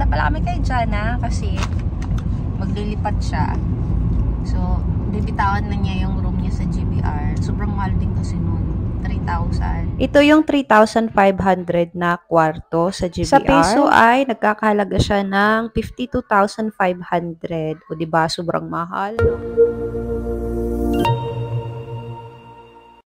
Punta pala kami kay Jana kasi maglilipat siya. So, bibitawan na niya yung room niya sa GBR. Sobrang mahal din kasi noon. 3,000. Ito yung 3,500 na kwarto sa GBR. Sa peso ay nagkakahalaga siya ng 52,500. O diba, sobrang mahal.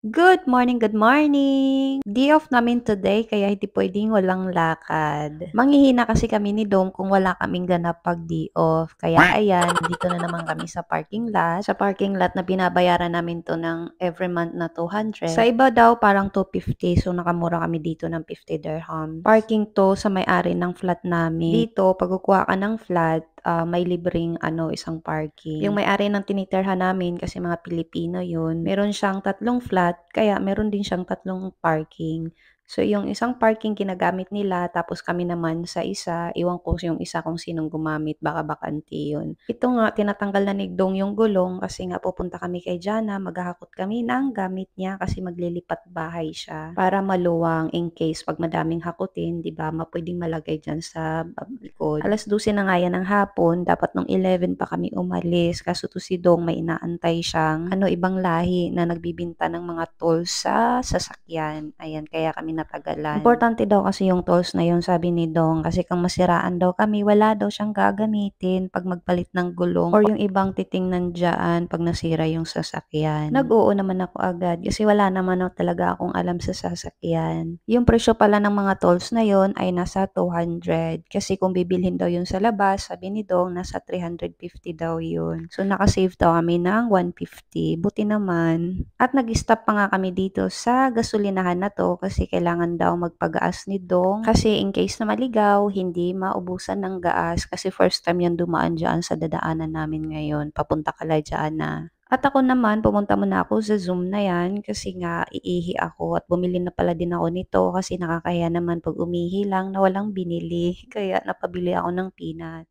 Good morning, good morning! Day off namin today kaya hindi pwedeng walang lakad. Manghihina kasi kami ni Dom kung wala kaming ganap pag day off. Kaya ayan, dito na naman kami sa parking lot. Sa parking lot na binabayaran namin to ng every month na 200. Sa iba daw parang 250, so nakamura kami dito ng 50 dirham. Parking to sa may-ari ng flat namin. Dito, pag kukuha ka ng flat, may libreng isang parking. Yung may-ari ng tinitirhan namin kasi mga Pilipino yun, meron siyang 3 flat, kaya meron din siyang 3 parking. So, yung isang parking ginagamit nila, tapos kami naman sa isa, iwan ko yung isa kung sinong gumamit, baka bakante yun. Ito nga, tinatanggal na ni Dong yung gulong kasi nga pupunta kami kay Jana, maghahakot kami ng gamit niya kasi maglilipat bahay siya para maluwang in case pag madaming hakutin, di ba, pwedeng malagay dyan sa likod. Alas 12 na nga yan ng hapon, dapat nung 11 pa kami umalis, kaso to si Dong may inaantay siyang ibang lahi na nagbibinta ng mga tools sa sasakyan. Ayan, kaya kami natagalan. Importante daw kasi yung tools na yun, sabi ni Dong, kasi kung masiraan daw kami, wala daw siyang gagamitin pag magpalit ng gulong or yung ibang titingnan dyan pag nasira yung sasakyan. Nag-oo naman ako agad kasi wala naman talaga akong alam sa sasakyan. Yung presyo pala ng mga tools na yun ay nasa 200 kasi kung bibilhin daw yun sa labas, sabi ni Dong, nasa 350 daw yun. So nakasave daw kami ng 150. Buti naman. At nag-stop pa nga kami dito sa gasolinahan na to kasi kailangan daw magpagaas ni Dong kasi in case na maligaw, hindi maubusan ng gas kasi first time yan dumaan dyan sa dadaanan namin ngayon. Papunta kala dyan na. At ako naman, pumunta muna ako sa Zoom na yan kasi nga iihi ako at bumili na pala din ako nito kasi nakakaya naman pag umihi lang na walang binili. Kaya napabili ako ng peanut.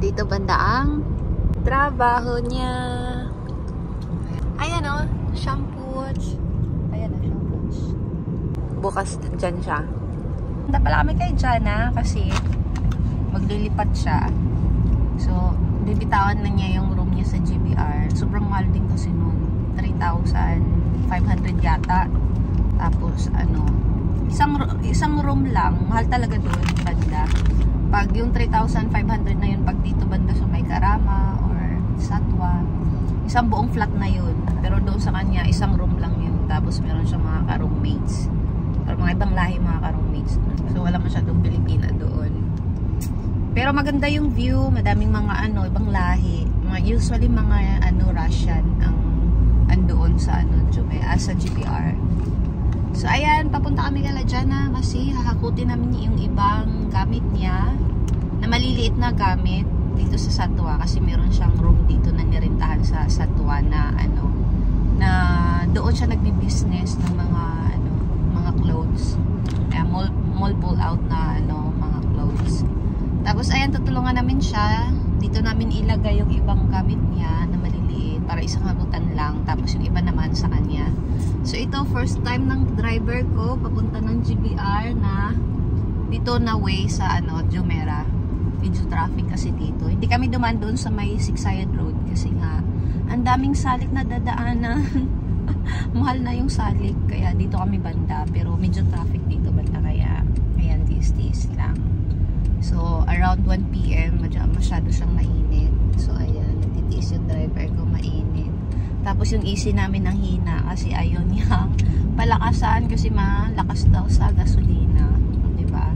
Dito banda ang trabaho niya. Ayan o, shampoo. Ayan o, shampoo. Bukas dyan siya. Punta pala kami kay Jana kasi maglilipat siya. So, bibitawan na niya yung room niya sa GBR. Sobrang mahal din kasi noon. 3,500 yata. Tapos, isang room lang. Mahal talaga doon, banda. Pag yung 3,500 na yun, pag dito banda sa may Karama or Satwa, isang buong flat na yun. Pero doon sa kanya, isang room lang yun. Tapos meron siya mga ka-roommates. Pero mga ibang lahi mga ka-roommates. So wala masyadong Pilipina doon. Pero maganda yung view, madaming mga ibang lahi. Usually mga Russian ang andoon sa sa GBR. So ayan, papunta kami kala Jana kasi hahakutin namin yung ibang gamit niya na maliliit na gamit dito sa Satwa kasi meron siyang room dito na nirentahan sa Satwa na na doon siya nagbi-business ng mga clothes. Kaya mall pull out na mga clothes. Tapos ayan, tutulungan namin siya. Dito namin ilagay yung ibang gamit niya na maliliit para isang habutan lang. Tapos yung iba naman sa kanya. So ito, first time ng driver ko papunta ng GBR na dito na way sa Jumeirah. Medyo traffic kasi dito. Hindi kami dumaan doon sa may Siksayad Road kasi nga ang daming salik na dadaanan. Mahal na yung salik kaya dito kami banda, pero medyo traffic dito banda kaya ayan, tiis lang. So around 1 PM masyado siyang mainit. So ayan, nagtitiis yung driver ko, mainit. Tapos yung easy namin ng hina kasi ayaw niya palakasan kasi malakas daw sa gasolina, diba?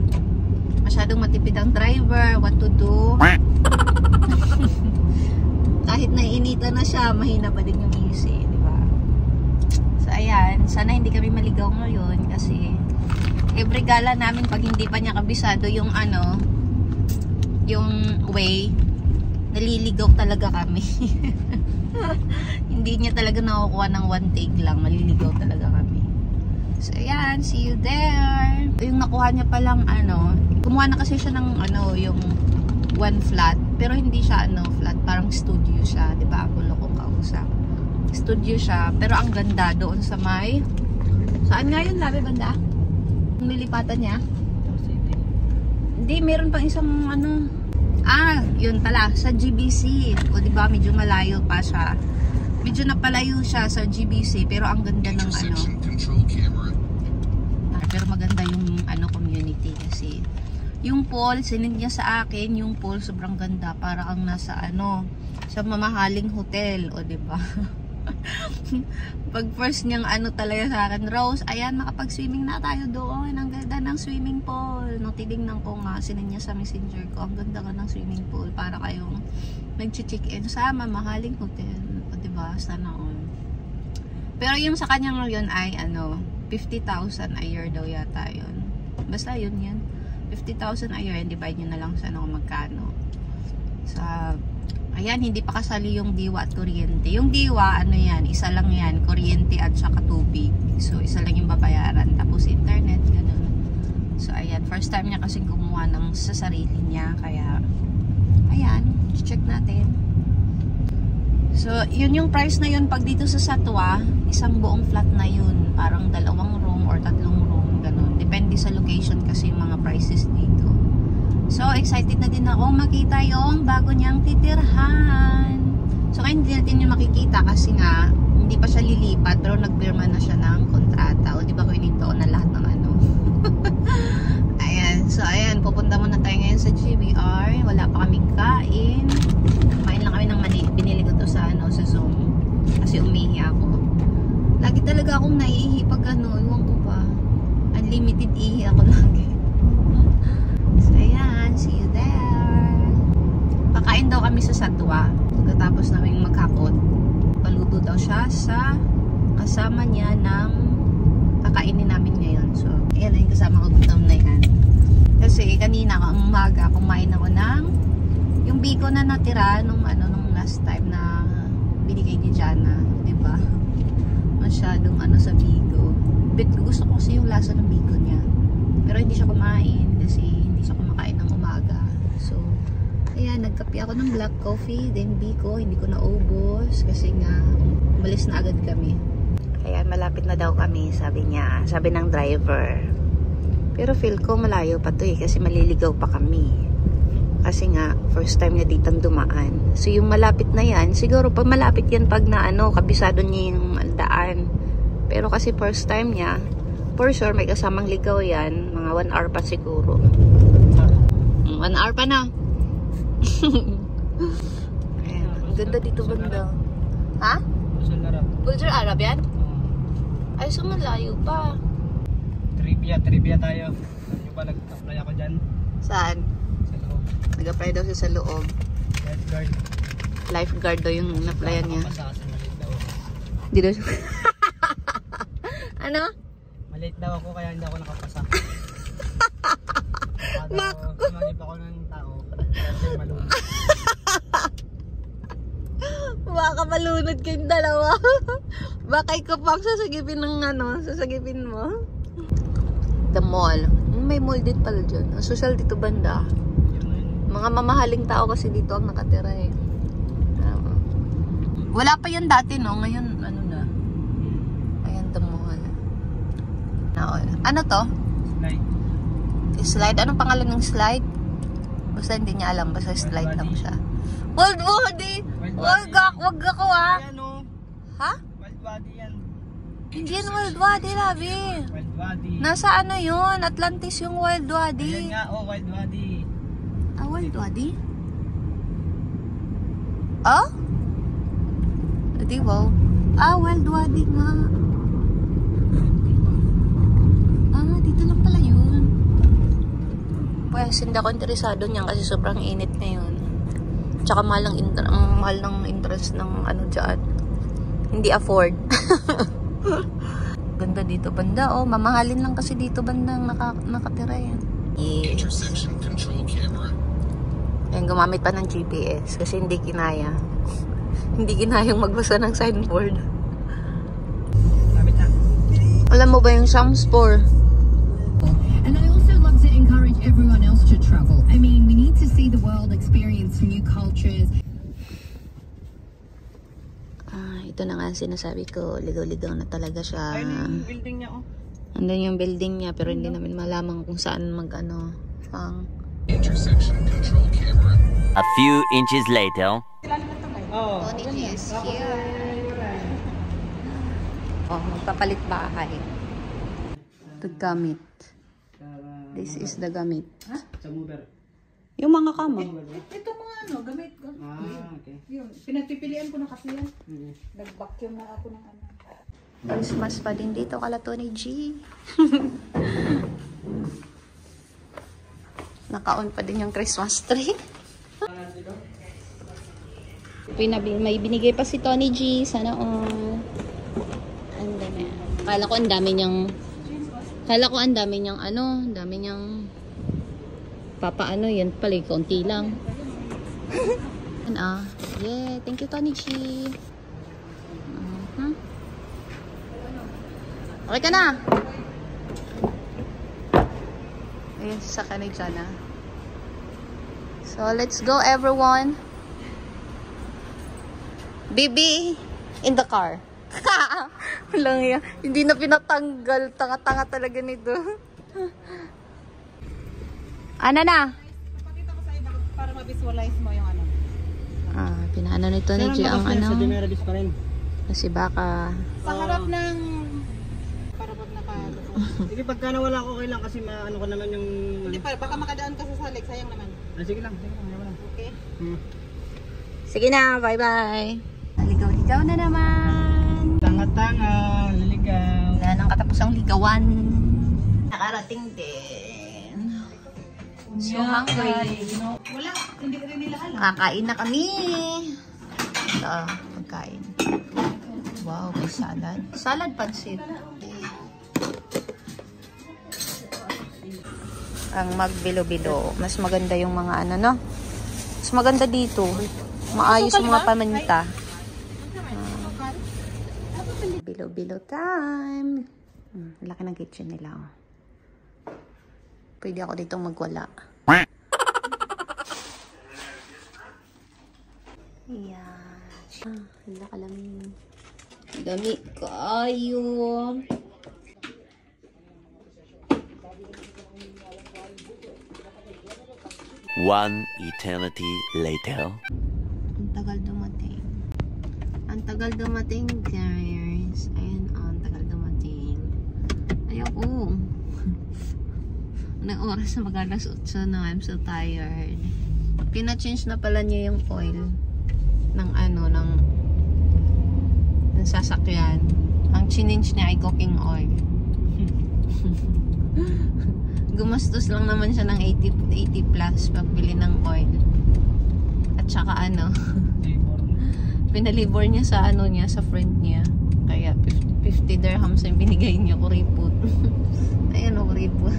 Masyadong matipid ang driver, what to do. Kahit naiinitan na siya, mahina pa din yung easy, diba? So ayan, sana hindi kami maligaw ngayon kasi every gala namin pag hindi pa niya kabisado yung yung way, naliligaw talaga kami. Hindi niya talaga nakukuha ng one take lang, maliligaw talaga kami. So ayan, see you there. Yung nakuha niya palang kumuha na kasi siya ng yung one flat, pero hindi siya flat, parang studio siya, 'di ba? Ako loko kausap. Studio siya, pero ang ganda doon sa may saan nga yun, labi banda? Nilipatan niya? Hindi, meron pang isang ano. Yun pala, sa GBC. O diba, medyo malayo pa siya. Medyo napalayo siya sa GBC, pero ang ganda ng ano. Pero maganda yung ano community kasi yung pool, sinend niya sa akin, yung pool sobrang ganda, para ang nasa ano, sa mamahaling hotel, o diba? Pag first niyang ano talaga sa akin, Rose, ayan, makapag-swimming na tayo doon. Ang ganda ng swimming pool. Nung tinignan ko nga, sinend niya sa messenger ko, ang ganda ka ng swimming pool para kayong nag-check-in sa mamahaling hotel. O diba? Sana all. Pero yung sa kanya ngayon ay ano, 50,000 a year daw yata yun. Basta yun yan. 50,000 a year, and divide nyo na lang sa ano magkano. Sa ayan, hindi pa kasali yung diwa at kuryente. Yung diwa, ano yan, isa lang yan, kuryente at saka tubig. So, isa lang yung babayaran. Tapos internet, gano'n. So, ayan, first time niya kasing kumuha ng sa sarili niya. Kaya, ayan, check natin. So, yun yung price na yun. Pag dito sa Satwa, isang buong flat na yun. Parang 2 room or 3 room, gano'n. Depende sa location kasi yung mga prices dito. So, excited na din ako makita yung bago niyang titirhan. So, kaya hindi natin yung makikita kasi nga, hindi pa siya lilipat, pero nagpirma na siya ng kontrata. O, di ba kuninto ko na lahat ng ano? Ayan. So, ayan. Pupunta muna tayo ngayon sa GBR. Wala pa kaming kain. Kain lang kami ng mani. Binili ko to sa, ano, sa Zoom. Kasi umihi ako. Lagi talaga akong naiihi pag ano. Iwan ko pa. Unlimited ihi ako lagi. So, ayan. See you there. Pakain daw kami sa Satwa. Pagkatapos namin maghapon, paluto daw siya sa kasama niya ng kakainin namin ngayon. So, ayan na yung kasama ko gutom na yan. Kasi kanina, umaga, kumain ako ng yung biko na natira nung, ano, nung last time na binigay ni Jana. Diba? Masyadong ano sa biko. But gusto ko kasi yung lasa ng biko niya. Pero hindi siya kumain kasi hindi siya kumakain ng umaga. So, ayan, nagkape ako ng black coffee, then biko, hindi ko naubos kasi nga, umalis na agad kami. Ayan, malapit na daw kami, sabi niya, sabi ng driver. Pero feel ko malayo pa to eh, kasi maliligaw pa kami. Kasi nga, first time niya ditang dumaan. So, yung malapit na yan, siguro pag malapit yan pag na ano, kabisado niya yung daan. Pero kasi first time niya, for sure, may kasamang ligaw yan. Mga 1 hour pa siguro. 1 hour pa na. Ayan, ang ganda dito banda. Ha? Buljar Arab yan? Ay, so malayo pa. Trivia tayo. Ano ba, nag-apply ako dyan? Saan? Sa loob. Nag-apply daw siya sa loob. Lifeguard. Lifeguard daw yung in-applyan niya. Malit daw ako. Hindi daw siya. Ano? Malit daw ako kaya hindi ako nakapasa. Sumanib ako ng tao. Kasi malunod. Baka malunod kayong dalawa. Baka ikaw pang sasagipin ng ano, sasagipin mo. The mall. May mall din pala dyan. Ang social dito banda. Mga mamahaling tao kasi dito ang nakatira eh. Wala pa yan dati no. Ngayon ano na. Ayan the mall. Ano to? Slide. Slide? Anong pangalan ng slide? Basta hindi niya alam. Basta slide lang siya. World body! Wag ako ah! Ayan o. Ha? Wild body yan. Hindi yan wild body, Labi. Wild body. Nasa ano yun? Atlantis yung wild body. Ayan nga o, wild body. Ah, wild body? Ah? Di ba? Ah, wild body nga. Ah, dito lang pala yun. Pues, hindi ako interesado niyan kasi sobrang init ngayon. Tsaka mahal ng interest ng ano dyan. Hindi afford. Ganda dito banda. Oh, mamahalin lang kasi dito banda nakatira yan. Yeah. Intersection control camera. Ayan, gumamit pa ng GPS kasi hindi kinaya. Hindi kinayang magbasa ng signboard. Lapit na. Alam mo ba yung Shamspor? And I also love to encourage everyone else to travel. I mean, we need to see the world, experience new cultures. Ito na nga sinasabi ko, ligaw-ligaw na talaga siya. Ayun yung building niya oh. Andun yung building niya pero hindi namin malaman kung saan mag-ano. Intersection control camera. A few inches later. Oo. Tony G is here. Oh, magpapalit bahay. The gamit. This is the gamit. Sa mover. Yung mga kama. Ito mga ano, gamit ko. Okay. Yun, pinagpipilian ko na kasi yan. Nag-vacuum na ako ng ano. Christmas pa din dito kala Tony G. Naka-on pa din yung Christmas tree. May binigay pa si Tony G. Sana all. Ang dami. Kala ko ang dami niyang papaano yan pala, konti lang. Yeah, thank you Tony G. Okay ka na? Ayun, sa kanig siya na. So, let's go everyone. Bibi, in the car. Walang yan. Hindi na pinatanggal. Tanga-tanga talaga nito. Ano na? Pakita ko sa iba para ma-visualize mo yung ano. Pinaano nito ni G ang ano. Sa generalist pa rin. Kasi baka... Sa harap ng... Para pag Hindi, pagka nawala ko, okay lang kasi maano ko naman yung... Hindi pa, baka makadaan ka sa salik. Sayang naman. Sige lang. Wala. Okay? Sige na, bye-bye. Ligaw-ligaw na naman. Tanga-tanga, liligaw. Wala nang katapusang ligawan. Nakarating din. So hungry. Wala, hindi rin nila alam. Kakain na kami. Ito, pagkain. Wow, may salad. Salad pansit. Ang magbilo-bilo. Mas maganda yung mga ano, no? Mas maganda dito. Maayos yung mga paminta. Bilo-bilo time. Laki ng kitchen nila. Oh. Pwede ako dito magwala. Ayan. Hala ka lang. Dami kayo. One eternity later. Ang tagal dumating. Ang tagal dumating, guys. Ayan, ang tagal dumating. Ayoko. Anong oras na mag-alas 8 na. I'm so tired. Pina-change na pala niya yung oil ng ano, ng sasakyan. Ang chinage niya ay cooking oil. Gumastos lang naman siya ng 80 plus pagbili ng oil. At saka ano, pinalibor niya sa ano niya, sa friend niya. Kaya 50 dirhams yung binigay niya, kuripot. Ayan o, kuripot.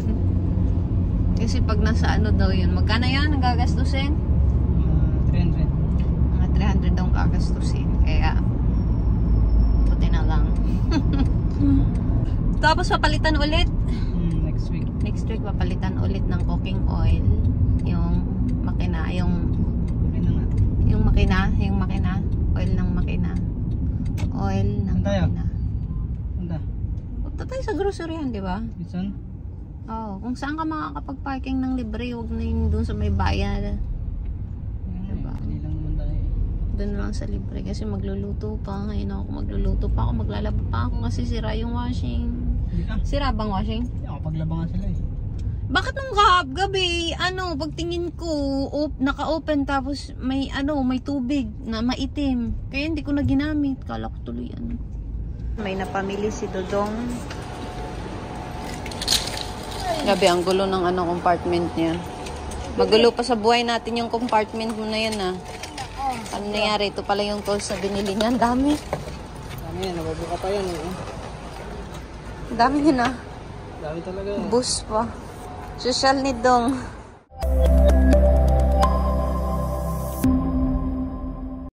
Kasi pag nasa ano daw yun, magkano yan ang gagastusin? 300. Mga 300 daw ang gagastusin. Kaya, puti na lang. Tapos papalitan ulit. Next week. Next week, papalitan ulit ng cooking oil. Yung makina, Okay na nga. yung makina. Oil ng makina. Oil ng Saan tayo? makina. Punta. Punta tayo sa groceryhan, di ba? Bisan? Oo. Kung saan ka makakapag-parking ng libre, huwag na yun doon sa may bayan. Diba? Hindi lang naman tayo. Doon lang sa libre kasi magluluto pa. Ngayon ako magluluto pa ako, maglalaba pa ako kasi sira yung washing. Hindi ka. Sira bang washing? Hindi ako paglabangan sila eh. Bakit nung gabi, pagtingin ko, naka-open tapos may tubig na maitim. Kaya hindi ko na ginamit. Kala ko tuloy May napamili si Dodong. Gabi, ang gulo ng compartment niya. Magulo pa sa buhay natin yung compartment mo na yan Ano nangyari? Ito pala yung tools na binili niya. Ang dami. Ano yan, nababuka pa yan eh. Ang dami niya Dami talaga yan. Bus pa. Social need dong.